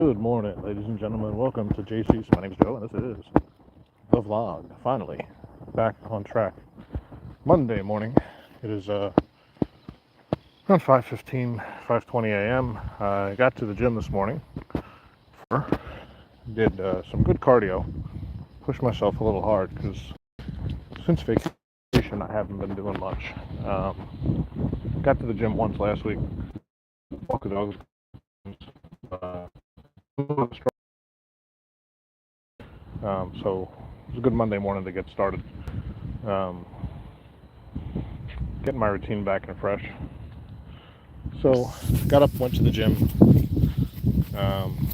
Good morning, ladies and gentlemen. Welcome to JC's. My name is Joe, and this is the vlog. Finally, back on track. Monday morning. It is around 5:15, 5:20 a.m. I got to the gym this morning. Did some good cardio. Pushed myself a little hard because since vacation, I haven't been doing much. Got to the gym once last week. Walk the dogs. Uh, so it was a good Monday morning to get started. Um, Getting my routine back and fresh. So got up, went to the gym, um,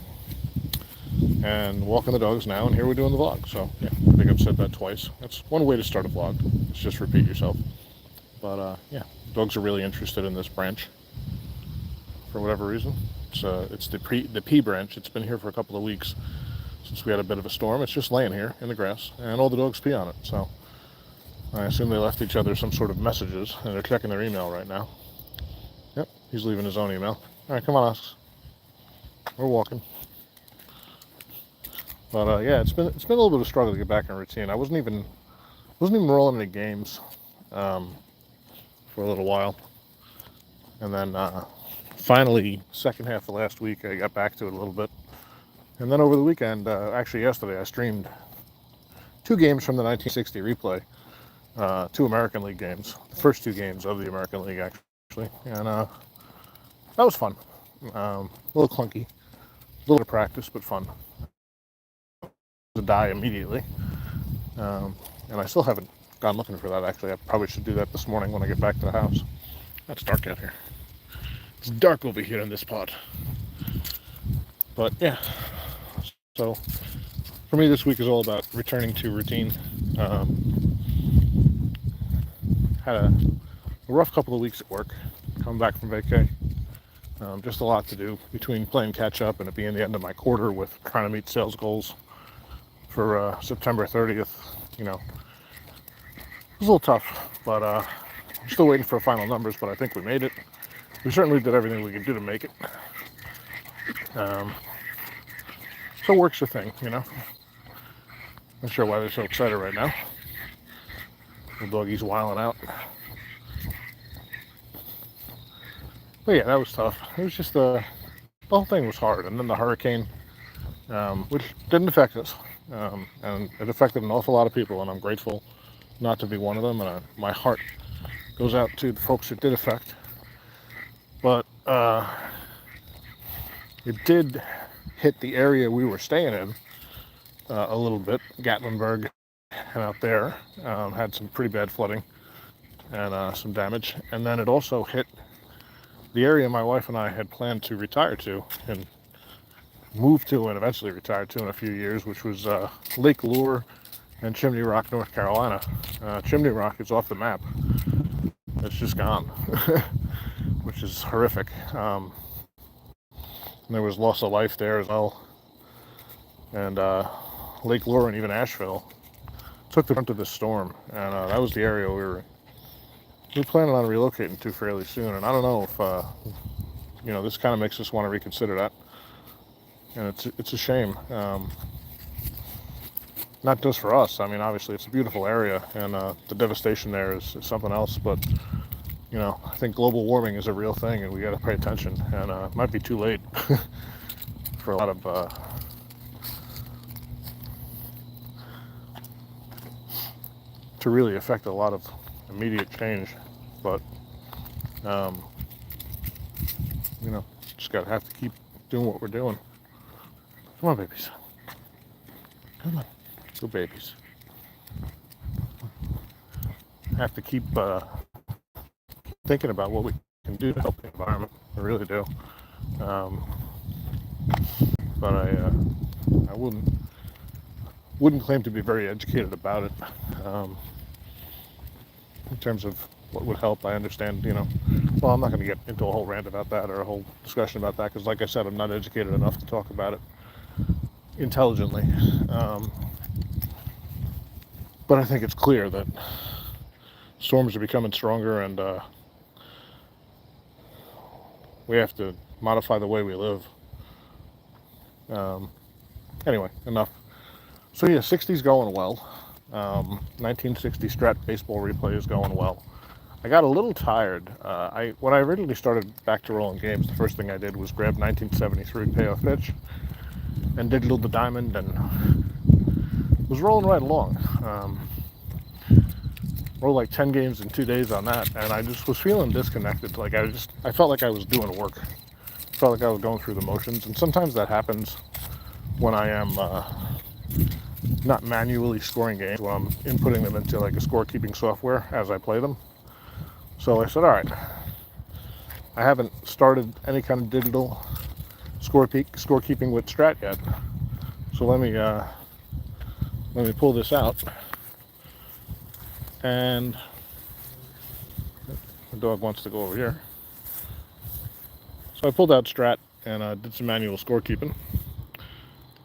and walking the dogs now, and here we're doing the vlog. So yeah, I think I've said that twice. That's one way to start a vlog. It's just repeat yourself. But yeah, dogs are really interested in this branch for whatever reason. It's the pea branch. It's been here for a couple of weeks since we had a bit of a storm. It's just laying here in the grass, and all the dogs pee on it. So I assume they left each other some sort of messages, and they're checking their email right now. Yep, he's leaving his own email. All right, come on, Oscar. We're walking. But yeah, it's been a little bit of a struggle to get back in routine. I wasn't even rolling any games um, for a little while, and then finally, second half of last week, I got back to it a little bit. And then over the weekend, actually yesterday, I streamed two games from the 1960 replay, two American League games, the first two games of the American League actually, and that was fun. A little clunky, a little bit of practice, but fun. To die immediately, and I still haven't gone looking for that. Actually, I probably should do that this morning when I get back to the house. It's dark out here. It's dark over here in this pod. But yeah, so for me, this week is all about returning to routine. Had a rough couple of weeks at work, coming back from vacay. Just a lot to do between playing catch up and it being the end of my quarter with trying to meet sales goals for September 30th. You know, it was a little tough, but I'm still waiting for final numbers, but I think we made it. We certainly did everything we could do to make it. So work's a thing, you know. Not sure why they're so excited right now. The doggy's wilding out. But yeah, that was tough. It was just the whole thing was hard, and then the hurricane, which didn't affect us, and it affected an awful lot of people, and I'm grateful not to be one of them. And my heart goes out to the folks it did affect. But it did hit the area we were staying in a little bit. Gatlinburg and out there had some pretty bad flooding and some damage. And then it also hit the area my wife and I had planned to retire to and move to and eventually retire to in a few years, which was Lake Lure and Chimney Rock, North Carolina. Chimney Rock is off the map. It's just gone, which is horrific. And there was loss of life there as well. And Lake Lure and even Asheville took the brunt of this storm. And that was the area we were planning on relocating to fairly soon. And I don't know if, this kind of makes us want to reconsider that. And it's a shame. Not just for us. I mean, obviously it's a beautiful area, and the devastation there is something else. But I think global warming is a real thing, and we got to pay attention. And it might be too late for a lot of to really affect a lot of immediate change. But just gotta have to keep doing what we're doing. Come on, babies. Come on, good babies. Have to keep thinking about what we can do to help the environment. I really do. But I wouldn't claim to be very educated about it. In terms of what would help, I understand. Well, I'm not going to get into a whole rant about that or a whole discussion about that because, like I said, I'm not educated enough to talk about it intelligently. But I think it's clear that storms are becoming stronger, and we have to modify the way we live. Anyway, enough. So yeah, 60's going well. 1960 Strat baseball replay is going well. I got a little tired. When I originally started back to rolling games, the first thing I did was grab 1973 Payoff Pitch and digital the diamond and was rolling right along. Rolled like 10 games in 2 days on that, and I just was feeling disconnected. Like I felt like I was doing work. Felt like I was going through the motions, and sometimes that happens when I am not manually scoring games, when I'm inputting them into like a scorekeeping software as I play them. So I said, all right, I haven't started any kind of digital scorekeeping with Strat yet, so let me pull this out. And the dog wants to go over here. So I pulled out Strat and did some manual scorekeeping,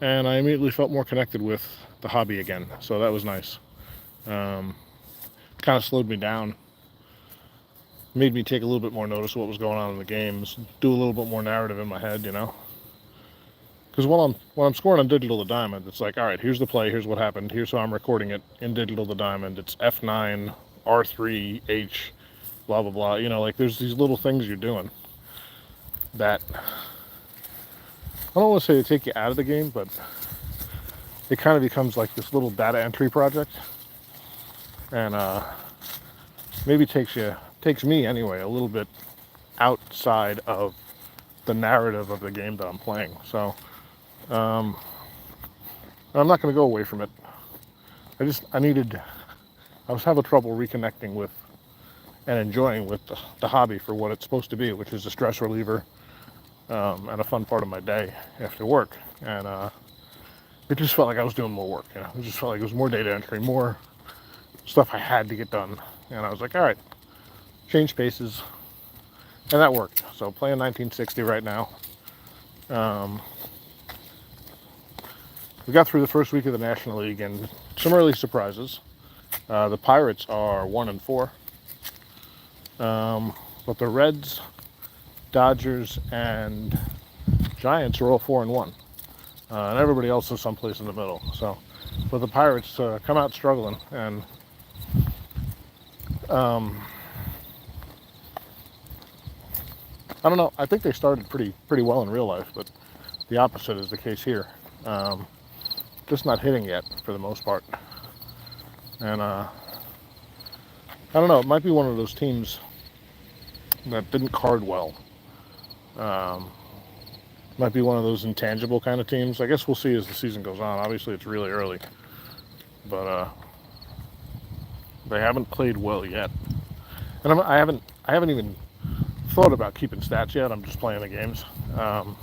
and I immediately felt more connected with the hobby again. So that was nice. Kind of slowed me down, made me take a little bit more notice of what was going on in the games, do a little bit more narrative in my head, you know. Because when I'm scoring on Digital the Diamond, it's like, all right, here's the play, here's what happened, here's how I'm recording it in Digital the Diamond. It's F9, R3, H, blah, blah, blah. You know, like there's these little things you're doing that, I don't want to say they take you out of the game, but it kind of becomes like this little data entry project. And maybe takes me anyway, a little bit outside of the narrative of the game that I'm playing. So I'm not going to go away from it. I was having trouble reconnecting with and enjoying with the hobby for what it's supposed to be, which is a stress reliever and a fun part of my day after work. And it just felt like I was doing more work. You know, it just felt like it was more data entry, more stuff I had to get done. And I was like, all right, change paces. And that worked. So playing 1960 right now. We got through the first week of the National League and some early surprises. The Pirates are 1-4. But the Reds, Dodgers, and Giants are all 4-1. And everybody else is someplace in the middle. So, but the Pirates come out struggling, and I don't know. I think they started pretty well in real life, but the opposite is the case here. Just not hitting yet for the most part. And I don't know. It might be one of those teams that didn't card well. Might be one of those intangible kind of teams. I guess we'll see as the season goes on. Obviously, it's really early, but they haven't played well yet. And I haven't even thought about keeping stats yet. I'm just playing the games. So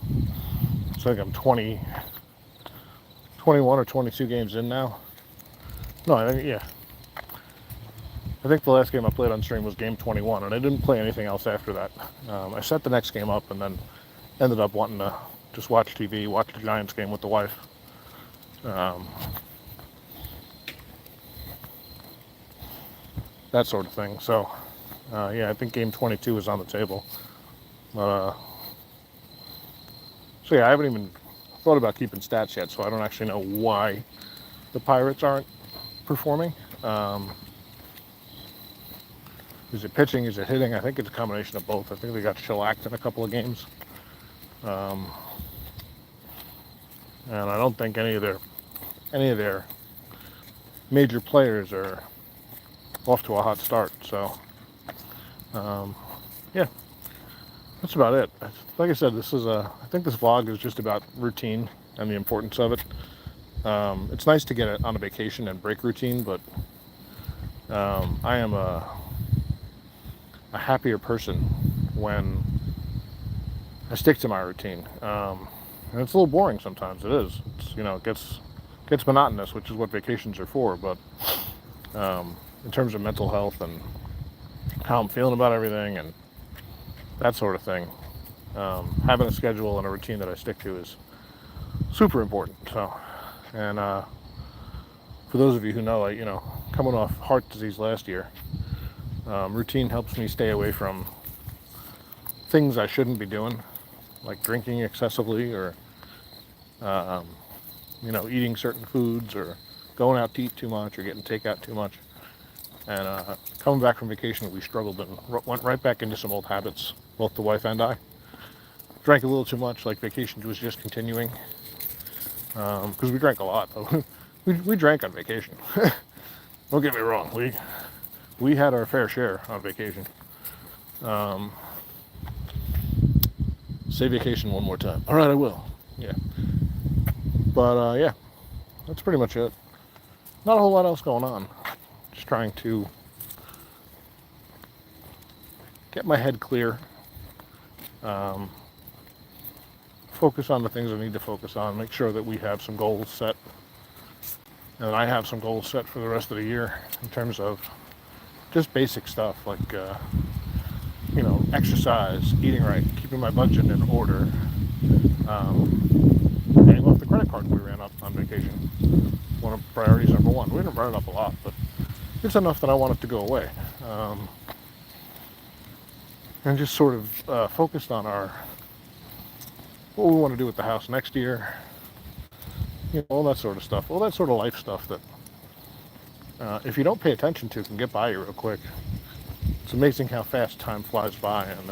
I think I'm 21 or 22 games in now. No, I think the last game I played on stream was game 21, and I didn't play anything else after that. I set the next game up and then ended up wanting to just watch TV, watch the Giants game with the wife. That sort of thing. So, I think game 22 is on the table. So yeah, I haven't even thought about keeping stats yet, so I don't actually know why the Pirates aren't performing. Is it pitching? Is it hitting? I think it's a combination of both. I think they got shellacked in a couple of games. And I don't think any of their major players are off to a hot start. So, that's about it. Like I said, I think this vlog is just about routine and the importance of it. It's nice to get it on a vacation and break routine, but I am a happier person when I stick to my routine. And it's a little boring sometimes. It is. It gets monotonous, which is what vacations are for. But in terms of mental health and how I'm feeling about everything and that sort of thing, having a schedule and a routine that I stick to is super important. So, and for those of you who know, coming off heart disease last year, routine helps me stay away from things I shouldn't be doing, like drinking excessively or um, eating certain foods or going out to eat too much or getting takeout too much. And coming back from vacation, we struggled and went right back into some old habits, both the wife and I. Drank a little too much, like vacation was just continuing, because we drank a lot. we drank on vacation. Don't get me wrong, we had our fair share on vacation. Say vacation one more time. All right, I will. Yeah. But yeah, that's pretty much it. Not a whole lot else going on. Just trying to get my head clear. Focus on the things I need to focus on. Make sure that we have some goals set. And I have some goals set for the rest of the year in terms of just basic stuff like, exercise, eating right, keeping my budget in order, paying off the credit card we ran up on vacation. One of priorities number one. We didn't run it up a lot, but it's enough that I want it to go away. And just sort of focused on what we want to do with the house next year. All that sort of stuff. All that sort of life stuff that if you don't pay attention to can get by you real quick. It's amazing how fast time flies by, and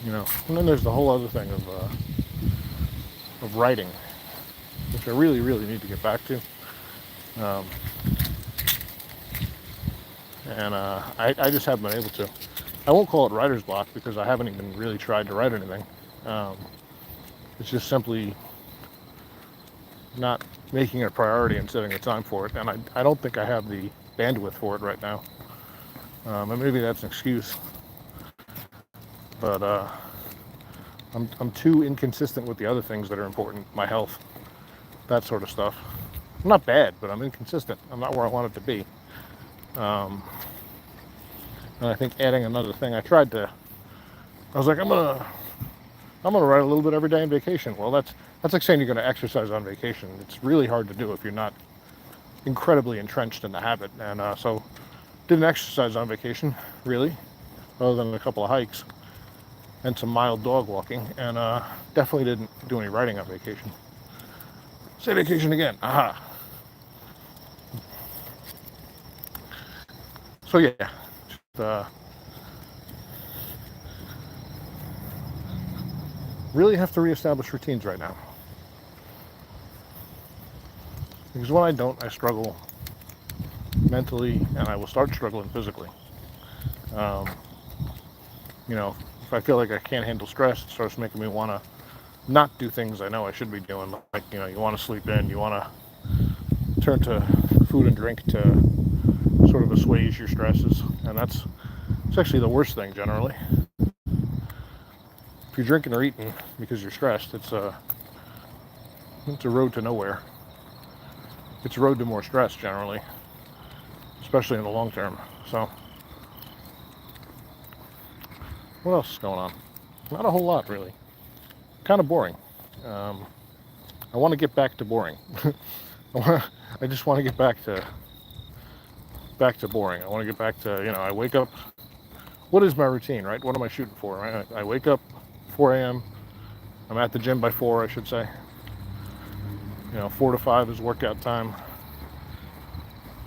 and then there's the whole other thing of writing, which I really, really need to get back to. And I just haven't been able to. I won't call it writer's block because I haven't even really tried to write anything. It's just simply not making it a priority and setting the time for it, and I don't think I have the bandwidth for it right now. And maybe that's an excuse, but I'm too inconsistent with the other things that are important, my health, that sort of stuff. I'm not bad, but I'm inconsistent. I'm not where I want it to be. And I think adding another thing, I was like, I'm gonna write a little bit every day on vacation. Well, that's like saying you're gonna exercise on vacation. It's really hard to do if you're not incredibly entrenched in the habit. And so didn't exercise on vacation, really, other than a couple of hikes and some mild dog walking, and definitely didn't do any writing on vacation. Say vacation again. Aha. So yeah, just, really have to reestablish routines right now. Because when I don't, I struggle mentally, and I will start struggling physically. If I feel like I can't handle stress, it starts making me want to not do things I know I should be doing. Like, you want to sleep in, you want to turn to food and drink to sort of assuage your stresses, and it's actually the worst thing generally. If you're drinking or eating because you're stressed, it's a road to nowhere. It's a road to more stress generally, especially in the long term. So, what else is going on? Not a whole lot, really. Kind of boring. I want to get back to boring. I just want to get back to boring. I want to get back to, I wake up. What is my routine, right? What am I shooting for, right? I wake up 4 a.m. I'm at the gym by 4, I should say. 4 to 5 is workout time.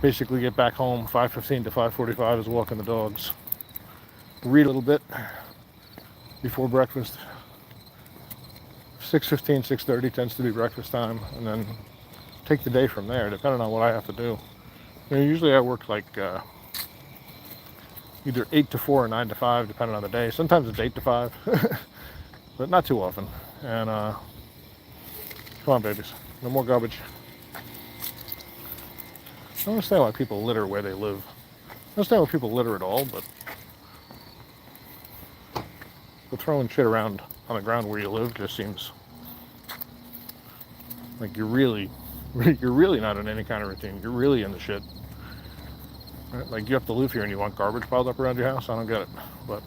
Basically get back home, 5:15 to 5:45 is walking the dogs. Read a little bit before breakfast. 6:15, 6:30 tends to be breakfast time, and then take the day from there, depending on what I have to do. Usually I work like either 8 to 4 or 9 to 5, depending on the day. Sometimes it's 8 to 5, but not too often. And come on, babies, no more garbage. I don't understand why people litter where they live. I don't understand why people litter at all, but throwing shit around on the ground where you live just seems like you're really not in any kind of routine. You're really in the shit. Right? Like, you have to live here and you want garbage piled up around your house? I don't get it. But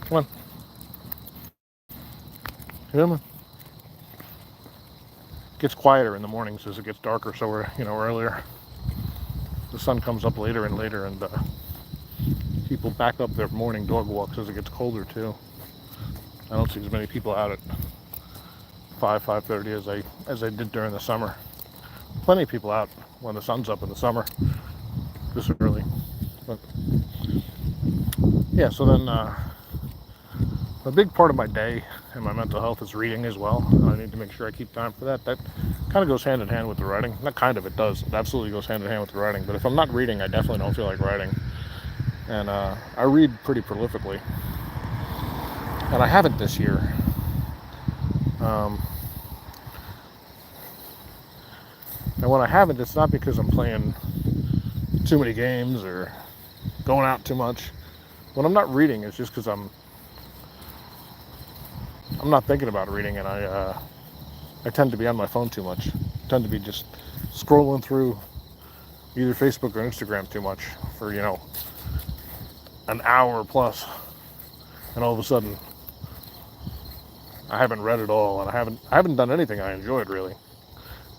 come on. Come on. It gets quieter in the mornings as it gets darker, so we're, earlier. The sun comes up later and later, and people back up their morning dog walks as it gets colder too. I don't see as many people out at 5:30 as I did during the summer. Plenty of people out when the sun's up in the summer this early. But yeah, so then a big part of my day and my mental health is reading as well. I need to make sure I keep time for that. That kind of goes hand in hand with the writing. Not kind of, it does. It absolutely goes hand in hand with the writing. But if I'm not reading, I definitely don't feel like writing. And I read pretty prolifically. And I haven't this year. And when I haven't, it's not because I'm playing too many games or going out too much. When I'm not reading, it's just because I'm not thinking about reading, and I tend to be on my phone too much. I tend to be just scrolling through either Facebook or Instagram too much for, an hour plus, and all of a sudden I haven't read it all, and I haven't done anything I enjoyed really.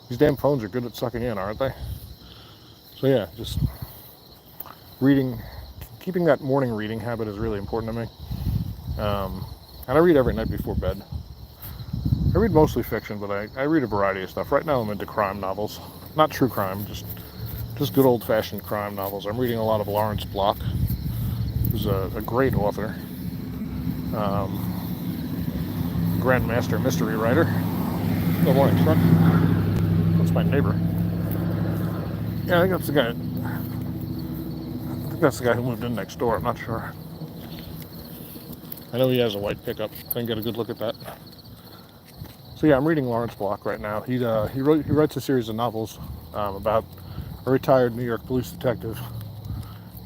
These damn phones are good at sucking in, aren't they? So yeah, just reading, keeping that morning reading habit is really important to me. And I read every night before bed. I read mostly fiction, but I read a variety of stuff. Right now I'm into crime novels. Not true crime, just good old-fashioned crime novels. I'm reading a lot of Lawrence Block, who's a great author. Grandmaster mystery writer. Good morning, truck. That's my neighbor. Yeah, I think that's the guy. I think that's the guy who moved in next door. I'm not sure. I know he has a white pickup. Didn't get a good look at that. So yeah, I'm reading Lawrence Block right now. He writes a series of novels about a retired New York police detective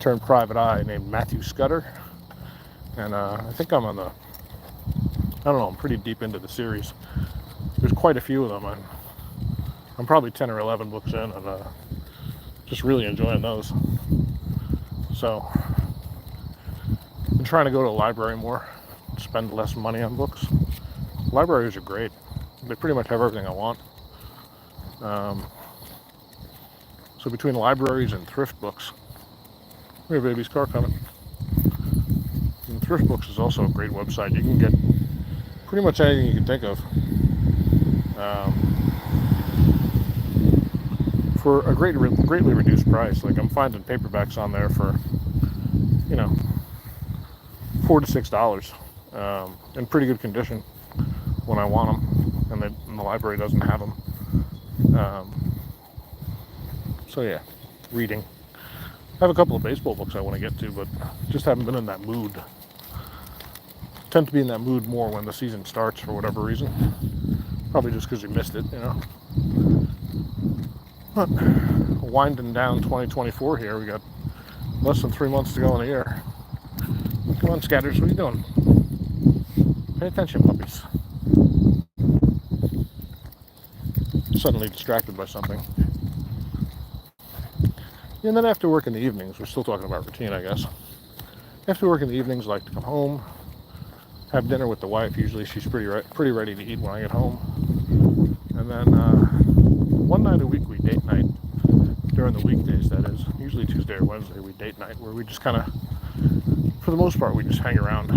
turned private eye named Matthew Scudder. And I think I'm on I'm pretty deep into the series. There's quite a few of them. I'm probably 10 or 11 books in, and just really enjoying those. So I'm trying to go to a library more, spend less money on books. Libraries are great. They pretty much have everything I want. So between libraries and thrift books, your baby's car coming. And Thrift Books is also a great website. You can get pretty much anything you can think of for a greatly reduced price. Like I'm finding paperbacks on there for $4 to $6 in pretty good condition when I want them, and the library doesn't have them. So yeah, reading. I have a couple of baseball books I want to get to, but just haven't been in that mood. Tend to be in that mood more when the season starts for whatever reason. Probably just because you missed it, But winding down 2024 here. We got less than 3 months to go in the year. Come on, Scatters, what are you doing? Pay attention, puppies. Suddenly distracted by something. And then after work in the evenings, we're still talking about routine, I guess. After work in the evenings, I like to come home, have dinner with the wife. Usually she's pretty ready to eat when I get home. And then one night a week we date night, during the weekdays that is. Usually Tuesday or Wednesday we date night, where we just kind of, for the most part, we just hang around.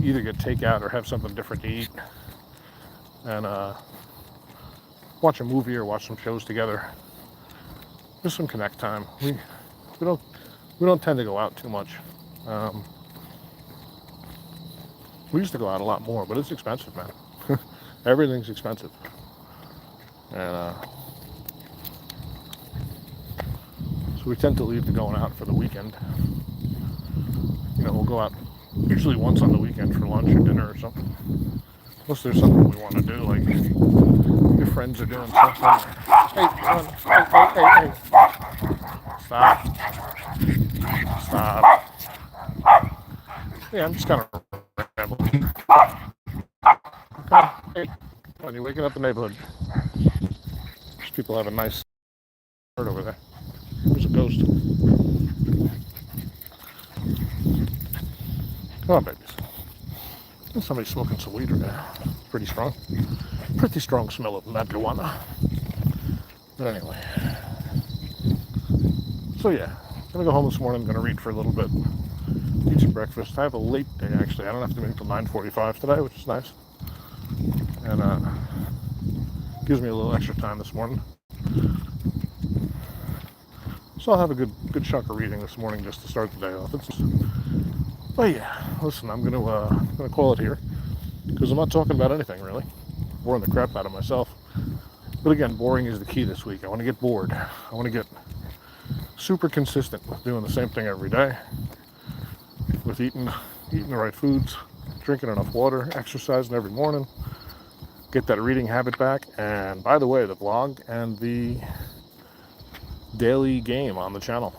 Either get takeout or have something different to eat. And watch a movie or watch some shows together. Just some connect time. We don't tend to go out too much. We used to go out a lot more, but it's expensive, man. Everything's expensive. And so we tend to leave the going out for the weekend. We'll go out usually once on the weekend for lunch or dinner or something. Unless there's something we want to do, like your friends are doing something. Hey, hey. Stop. Yeah, I'm just kind of rambling. Okay. Hey, come on, you're waking up the neighborhood. These people have a nice bird over there. There's a ghost. Come on, babies. There's somebody smoking some weed right now. Pretty strong. Pretty strong smell of marijuana. But anyway. So yeah, gonna go home this morning. Gonna read for a little bit. Eat some breakfast. I have a late day actually. I don't have to be until 9:45 today, which is nice. and gives me a little extra time this morning. So I'll have a good chunk of reading this morning just to start the day off. But yeah, listen, I'm gonna call it here because I'm not talking about anything really. Boring the crap out of myself. But again, boring is the key this week. I want to get bored. I want to get super consistent with doing the same thing every day, with eating the right foods, drinking enough water, exercising every morning, get that reading habit back. And by the way, the vlog and the daily game on the channel.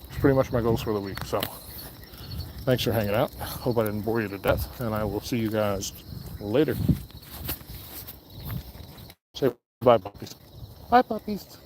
It's pretty much my goals for the week. So thanks for hanging out. Hope I didn't bore you to death, and I will see you guys later. Say bye, puppies. Bye, puppies.